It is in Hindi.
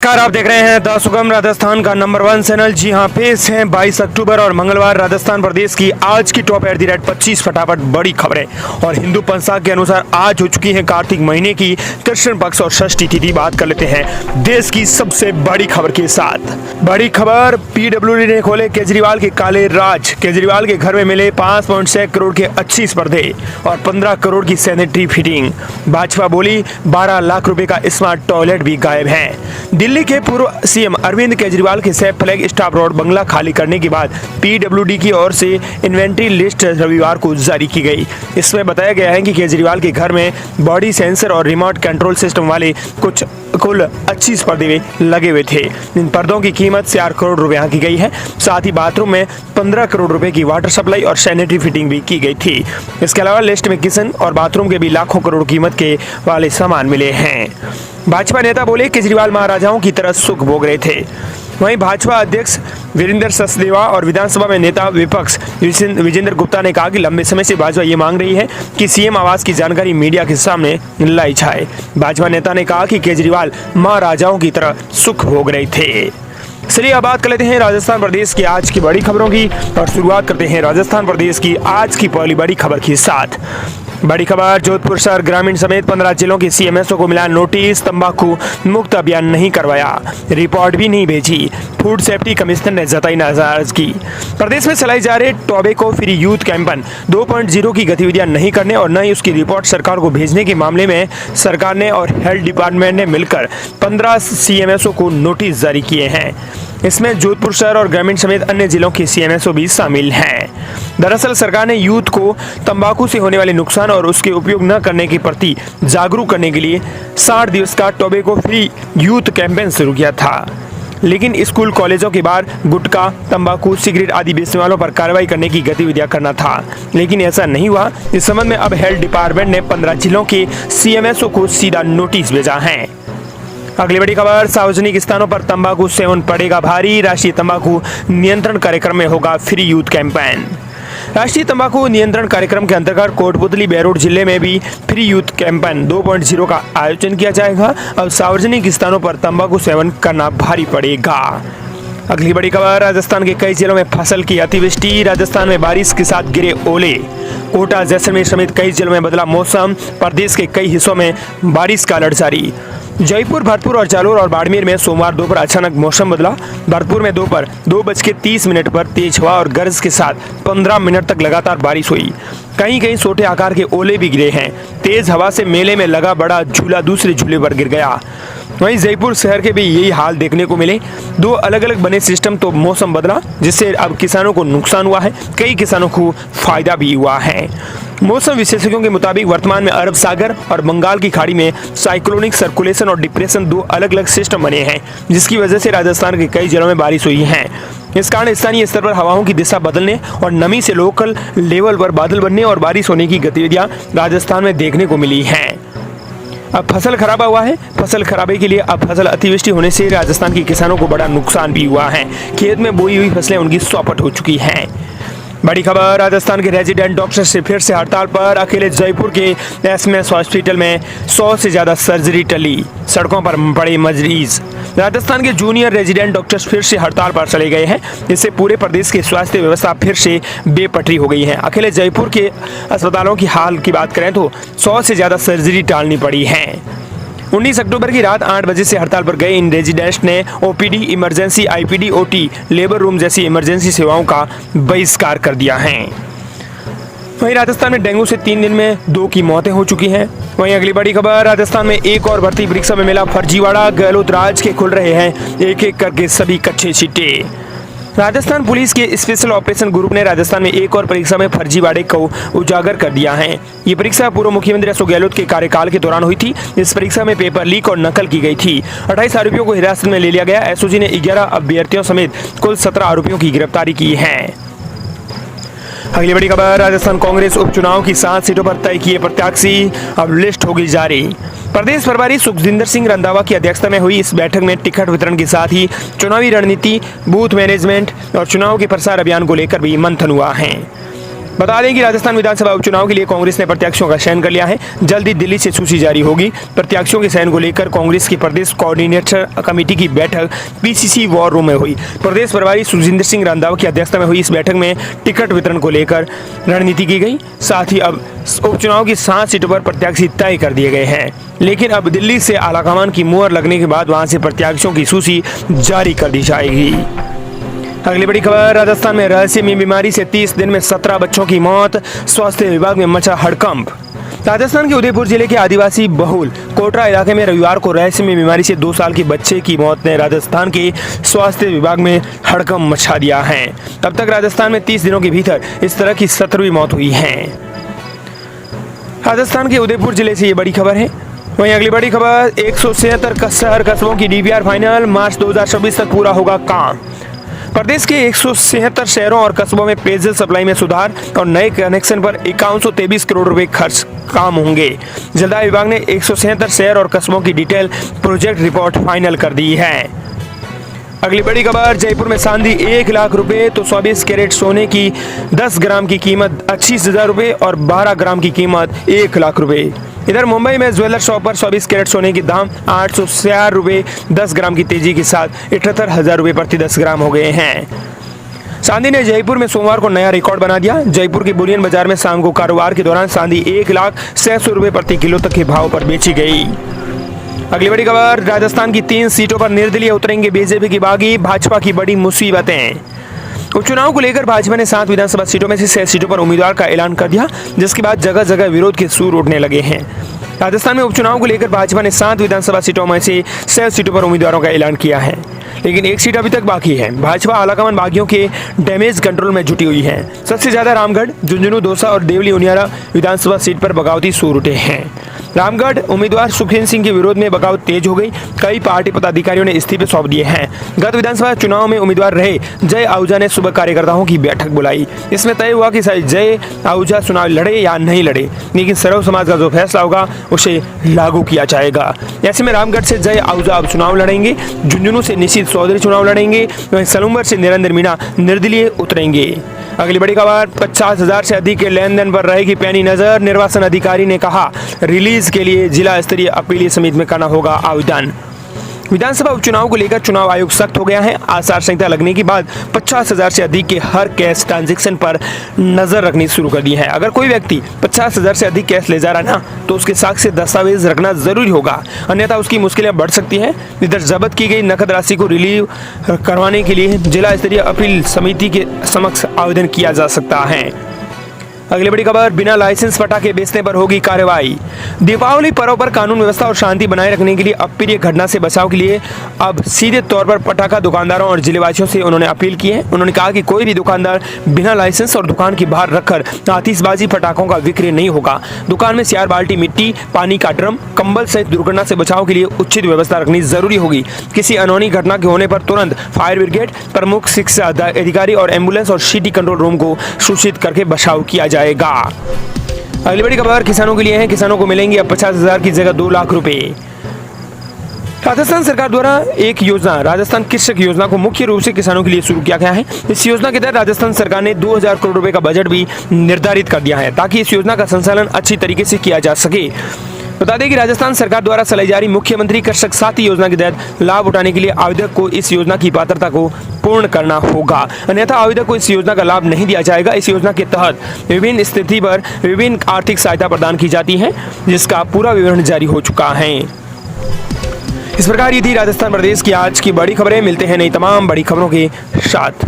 नमस्कार, आप देख रहे हैं द सुगम राजस्थान का नंबर 1 चैनल। जी हां, पेश है 22 अक्टूबर और मंगलवार राजस्थान प्रदेश की आज की टॉप @25 फटाफट बड़ी खबरें। और हिंदू पंचांग के अनुसार आज हो चुकी है कार्तिक महीने की कृष्ण पक्ष और षष्ठी तिथि। बात कर लेते हैं देश की सबसे बड़ी खबर के साथ। बड़ी खबर, पीडब्ल्यूडी ने खोले केजरीवाल के काले राज। केजरीवाल के घर में मिले 5.6 करोड़ के अच्छी स्पर्धे और 15 करोड़ की सैनिटरी फिटिंग। भाजपा बोली 12 लाख रुपए का स्मार्ट टॉयलेट भी गायब है। दिल्ली के पूर्व सीएम अरविंद केजरीवाल के सेफ फ्लैग स्टाफ रोड बंगला खाली करने के बाद पीडब्ल्यूडी की ओर से इन्वेंट्री लिस्ट रविवार को जारी की गई। इसमें बताया गया है कि केजरीवाल के घर में बॉडी सेंसर और रिमोट कंट्रोल सिस्टम वाले कुल 25 पर्दे लगे हुए थे। इन पर्दों की कीमत 4 करोड़ रुपए की गई है। साथ ही बाथरूम में 15 करोड़ रुपए की वाटर सप्लाई और सैनिटरी फिटिंग भी की गई थी। इसके अलावा लिस्ट में किचन और बाथरूम के भी लाखों करोड़ कीमत के वाले सामान मिले हैं। भाजपा नेता बोले केजरीवाल महाराजाओं की तरह सुख भोग रहे थे। वहीं भाजपा अध्यक्ष वीरेंद्र सचदेवा और विधानसभा में नेता विपक्ष विजेंद्र गुप्ता ने कहा कि लंबे समय से भाजपा ये मांग रही है कि सीएम आवास की जानकारी मीडिया के सामने लाई जाए। भाजपा नेता ने कहा कि केजरीवाल महाराजाओं की तरह सुख भोग रहे थे। चलिए अब बात कर लेते हैं राजस्थान प्रदेश की आज की बड़ी खबरों की और शुरुआत करते हैं राजस्थान प्रदेश की आज की पहली बड़ी खबर के साथ। बड़ी खबर, जोधपुर शहर ग्रामीण समेत 15 जिलों के सीएमएसओ को मिला नोटिस, तंबाकू मुक्त अभियान नहीं करवाया, रिपोर्ट भी नहीं भेजी। फूड सेफ्टी कमिश्नर ने जताई नाराजगी। प्रदेश में चलाई जा रहे टोबैको फ्री यूथ कैंपेन 2.0 की गतिविधियां नहीं करने और न ही उसकी रिपोर्ट सरकार को भेजने के मामले में सरकार ने और हेल्थ डिपार्टमेंट ने मिलकर 15 सीएमएसओ को नोटिस जारी किए हैं। इसमें जोधपुर शहर और ग्रामीण समेत अन्य जिलों के सीएमएसओ भी शामिल हैं। दरअसल सरकार ने यूथ को तंबाकू से होने वाले नुकसान और उसके उपयोग न करने के प्रति जागरूक करने के लिए 60 दिवस का टोबैको फ्री यूथ कैंपेन शुरू किया था। लेकिन स्कूल कॉलेजों के बाहर गुटखा, तंबाकू, सिगरेट आदि बेचने वालों पर कार्रवाई करने की गतिविधियां करना था, लेकिन ऐसा नहीं हुआ। इस संबंध में अब हेल्थ डिपार्टमेंट ने 15 जिलों के सीएमएसओ को सीधा नोटिस भेजा है। अगली बड़ी खबर, सार्वजनिक स्थानों पर तंबाकू सेवन पड़ेगा भारी, राष्ट्रीय तंबाकू नियंत्रण कार्यक्रम में होगा फ्री यूथ कैंपेन। राष्ट्रीय तंबाकू नियंत्रण कार्यक्रम के अंतर्गत कोटपुतली बेरोड जिले में भी फ्री यूथ कैंपेन 2.0 का आयोजन किया जाएगा। अब सार्वजनिक स्थानों पर तंबाकू सेवन करना भारी पड़ेगा। अगली बड़ी खबर, राजस्थान के कई जिलों में फसल की अतिवृष्टि, राजस्थान में बारिश के साथ गिरे ओले। कोटा, जैसलमेर समेत कई जिलों में बदला मौसम, प्रदेश के कई हिस्सों में बारिश का अलर्ट जारी। जयपुर, भरतपुर और जालोर और बाड़मेर में सोमवार दोपहर अचानक मौसम बदला। भरतपुर में दोपहर 2:30 पर तेज हवा और गरज के साथ 15 मिनट तक लगातार बारिश हुई। कहीं कहीं छोटे आकार के ओले भी गिरे हैं। तेज हवा से मेले में लगा बड़ा झूला दूसरे झूले पर गिर गया। वहीं जयपुर शहर के भी यही हाल देखने को मिले। 2 अलग अलग बने सिस्टम तो मौसम बदला, जिससे अब किसानों को नुकसान हुआ है, कई किसानों को फायदा भी हुआ है। मौसम विशेषज्ञों के मुताबिक वर्तमान में अरब सागर और बंगाल की खाड़ी में साइक्लोनिक सर्कुलेशन और डिप्रेशन 2 अलग अलग सिस्टम बने हैं, जिसकी वजह से राजस्थान के कई जिलों में बारिश हुई है। इस कारण स्थानीय स्तर पर हवाओं की दिशा बदलने और नमी से लोकल लेवल पर बादल बनने और बारिश होने की गतिविधियां राजस्थान में देखने को मिली हैं। अब फसल खराबा हुआ है। फसल खराबे के लिए अब फसल अतिवृष्टि होने से राजस्थान के किसानों को बड़ा नुकसान भी हुआ है। खेत में बोई हुई फसलें उनकी चौपट हो चुकी हैं। बड़ी खबर, राजस्थान के रेजिडेंट डॉक्टर से फिर से हड़ताल पर। अकेले जयपुर के एसएमएस हॉस्पिटल में 100 से ज्यादा सर्जरी टली, सड़कों पर पड़े मरीज। राजस्थान के जूनियर रेजिडेंट डॉक्टर्स फिर से हड़ताल पर चले गए हैं। इससे पूरे प्रदेश की स्वास्थ्य व्यवस्था फिर से बेपटरी हो गई है। अकेले जयपुर के अस्पतालों की हाल की बात करें तो 100 से ज्यादा सर्जरी टालनी पड़ी है। 19 अक्टूबर की रात 8 बजे से हड़ताल पर गए इन रेजिडेंट्स ने OPD, emergency, IPD, OT, labour room जैसी इमरजेंसी सेवाओं का बहिष्कार कर दिया है। वहीं राजस्थान में डेंगू से 3 दिन में 2 की मौतें हो चुकी हैं। वहीं अगली बड़ी खबर, राजस्थान में एक और भर्ती परीक्षा में मिला फर्जीवाड़ा, गहलोत राज के खुल रहे हैं एक एक करके सभी कच्चे चिट्टे। राजस्थान पुलिस के स्पेशल ऑपरेशन ग्रुप ने राजस्थान में एक और परीक्षा में फर्जीवाड़े को उजागर कर दिया है। ये परीक्षा पूर्व मुख्यमंत्री अशोक गहलोत के कार्यकाल के दौरान हुई थी। इस परीक्षा में पेपर लीक और नकल की गई थी। 28 आरोपियों को हिरासत में ले लिया गया। एसओजी ने 11 अभ्यर्थियों समेत कुल 17 आरोपियों की गिरफ्तारी की है। अगली बड़ी खबर, राजस्थान कांग्रेस उपचुनाव की 7 सीटों पर तय किए प्रत्याशी, अब लिस्ट होगी जारी। प्रदेश प्रभारी सुखजिंदर सिंह रंधावा की अध्यक्षता में हुई इस बैठक में टिकट वितरण के साथ ही चुनावी रणनीति, बूथ मैनेजमेंट और चुनाव के प्रसार अभियान को लेकर भी मंथन हुआ है। बता दें कि राजस्थान विधानसभा उपचुनाव के लिए कांग्रेस ने प्रत्याशियों का चयन कर लिया है। जल्दी दिल्ली से सूची जारी होगी। प्रत्याशियों के चयन को लेकर कांग्रेस की प्रदेश कोऑर्डिनेटर कमेटी की बैठक पीसीसी वॉर रूम में हुई। प्रदेश प्रभारी सुजिंदर सिंह रंधावा की अध्यक्षता में हुई इस बैठक में टिकट वितरण को लेकर रणनीति की गई। साथ ही अब उपचुनाव की 7 सीटों पर प्रत्याशी तय कर दिए गए हैं, लेकिन अब दिल्ली से आलाकमान की मुहर लगने के बाद वहां से प्रत्याशियों की सूची जारी कर दी जाएगी। अगली बड़ी खबर, राजस्थान में रहस्यमयी बीमारी से 30 दिन में 17 बच्चों की मौत, स्वास्थ्य विभाग में मचा हड़कंप। राजस्थान के उदयपुर जिले के आदिवासी बहुल कोटरा इलाके में रविवार को रहस्यमयी बीमारी से 2 साल की बच्चे की मौत ने राजस्थान के स्वास्थ्य विभाग में हड़कंप मचा दिया है। अब तक राजस्थान में 30 दिनों के भीतर इस तरह की 17वीं मौत हुई है। राजस्थान के उदयपुर जिले से ये बड़ी खबर है। वहीं अगली बड़ी खबर, 176 शहर कस्बों की डीपीआर फाइनल, मार्च 2026 तक पूरा होगा काम। प्रदेश के 176 शहरों और कस्बों में पेयजल सप्लाई में सुधार और नए कनेक्शन पर 5123 करोड़ रुपए खर्च काम होंगे। जलदाय विभाग ने 176 शहर और कस्बों की डिटेल प्रोजेक्ट रिपोर्ट फाइनल कर दी है। अगली बड़ी खबर, जयपुर में चांदी 1 लाख रुपए तो 24 कैरेट सोने की 10 ग्राम की कीमत 25,000 रुपए और 12 ग्राम की कीमत 1 लाख रुपए। इधर मुंबई में ज्वेलर शॉप पर 24 कैरेट सोने की दाम 800 रुपए 10 ग्राम की तेजी के साथ 78,000 रुपए प्रति 10 ग्राम हो गए हैं। चांदी ने जयपुर में सोमवार को नया रिकॉर्ड बना दिया। जयपुर के बुलियन बाजार में शाम को कारोबार के दौरान चांदी 1,06,000 रुपए प्रति किलो तक के भाव पर बेची गई। अगली बड़ी खबर, राजस्थान की 3 सीटों पर निर्दलीय उतरेंगे बीजेपी की बागी, भाजपा की बड़ी मुसीबतें। उपचुनाव को लेकर भाजपा ने 7 विधानसभा सीटों में से 6 सीटों पर उम्मीदवार का ऐलान कर दिया, जिसके बाद जगह जगह विरोध के सुर उठने लगे हैं। राजस्थान में उपचुनाव को लेकर भाजपा ने 7 विधानसभा सीटों में से 6 सीटों पर उम्मीदवारों का ऐलान किया है, लेकिन 1 सीट अभी तक बाकी है। भाजपा आलाकमान बागियों के डैमेज कंट्रोल में जुटी हुई है। सबसे ज्यादा रामगढ़, झुंझुनू, दौसा और देवली उनियारा विधानसभा सीट पर बगावती सुर उठे हैं। रामगढ़ उम्मीदवार सुखेंद्र सिंह के विरोध में बगावत तेज हो गई। कई पार्टी पदाधिकारियों ने इस्तीफे सौंप दिए हैं। गत विधानसभा चुनाव में उम्मीदवार रहे जय आहूजा ने सुबह कार्यकर्ताओं की बैठक बुलाई। इसमें तय हुआ कि जय आहूजा चुनाव लड़े या नहीं लड़े, लेकिन सर्व समाज का जो फैसला होगा उसे लागू किया जाएगा। ऐसे में रामगढ़ से जय आहूजा अब चुनाव लड़ेंगे, झुंझुनू से निशित चौधरी चुनाव लड़ेंगे, वहीं सलूम्बर से निरंजन मीणा निर्दलीय उतरेंगे। अगली बड़ी खबर, 50,000 से अधिक के लेन देन पर रहेगी पैनी नजर। निर्वाचन अधिकारी ने कहा, रिलीज के लिए जिला स्तरीय अपीलीय समिति में करना होगा आवेदन। विधानसभा उपचुनाव को लेकर चुनाव आयोग सख्त हो गया है। आचार संहिता लगने के बाद 50,000 से अधिक के हर कैश ट्रांजैक्शन पर नजर रखनी शुरू कर दी है। अगर कोई व्यक्ति 50,000 से अधिक कैश ले जा रहा है ना, तो उसके साक्ष्य दस्तावेज रखना जरूरी होगा, अन्यथा उसकी मुश्किलें बढ़ सकती हैं। इधर जब्त की गई नकद राशि को रिलीव करवाने के लिए जिला स्तरीय अपील समिति के समक्ष आवेदन किया जा सकता है। अगली बड़ी खबर, बिना लाइसेंस पटाखे बेचने पर होगी कार्रवाई। दीपावली पर्व पर कानून व्यवस्था और शांति बनाए रखने के लिए अप्रिय घटना से बचाव के लिए अब सीधे तौर पर पटाखा दुकानदारों और जिलेवासियों से उन्होंने अपील की है। उन्होंने कहा कि कोई भी दुकानदार बिना लाइसेंस और दुकान के बाहर रखकर आतिशबाजी पटाखों का विक्रय नहीं होगा। दुकान में सियार बाल्टी, मिट्टी, पानी का ड्रम, कंबल सहित दुर्घटना से बचाव के लिए उचित व्यवस्था रखनी जरूरी होगी। किसी अनहोनी घटना के होने पर तुरंत फायर ब्रिगेड, प्रमुख शिक्षा अधिकारी और एम्बुलेंस और सिटी कंट्रोल रूम को सूचित करके बचाव किया जाएगा। अगली बड़ी खबर किसानों के लिए है। किसानों को मिलेंगे अब 50,000 की जगह 2 लाख रुपए। राजस्थान सरकार द्वारा एक योजना, राजस्थान कृषक योजना को मुख्य रूप से किसानों के लिए शुरू किया गया है। इस योजना के तहत राजस्थान सरकार ने 2,000 करोड़ रुपए का बजट भी निर्धारित कर दिया है, ताकि इस योजना का संचालन अच्छी तरीके से किया जा सके। बता दें कि राजस्थान सरकार द्वारा चलाई जा रही मुख्यमंत्री कृषक साथी योजना के तहत लाभ उठाने के लिए आवेदक को इस योजना की पात्रता को पूर्ण करना होगा, अन्यथा आवेदक को इस योजना का लाभ नहीं दिया जाएगा। इस योजना के तहत विभिन्न स्थिति पर विभिन्न आर्थिक सहायता प्रदान की जाती है, जिसका पूरा विवरण जारी हो चुका है। इस प्रकार ये थी राजस्थान प्रदेश की आज की बड़ी खबरें। मिलते हैं नई तमाम बड़ी खबरों के साथ।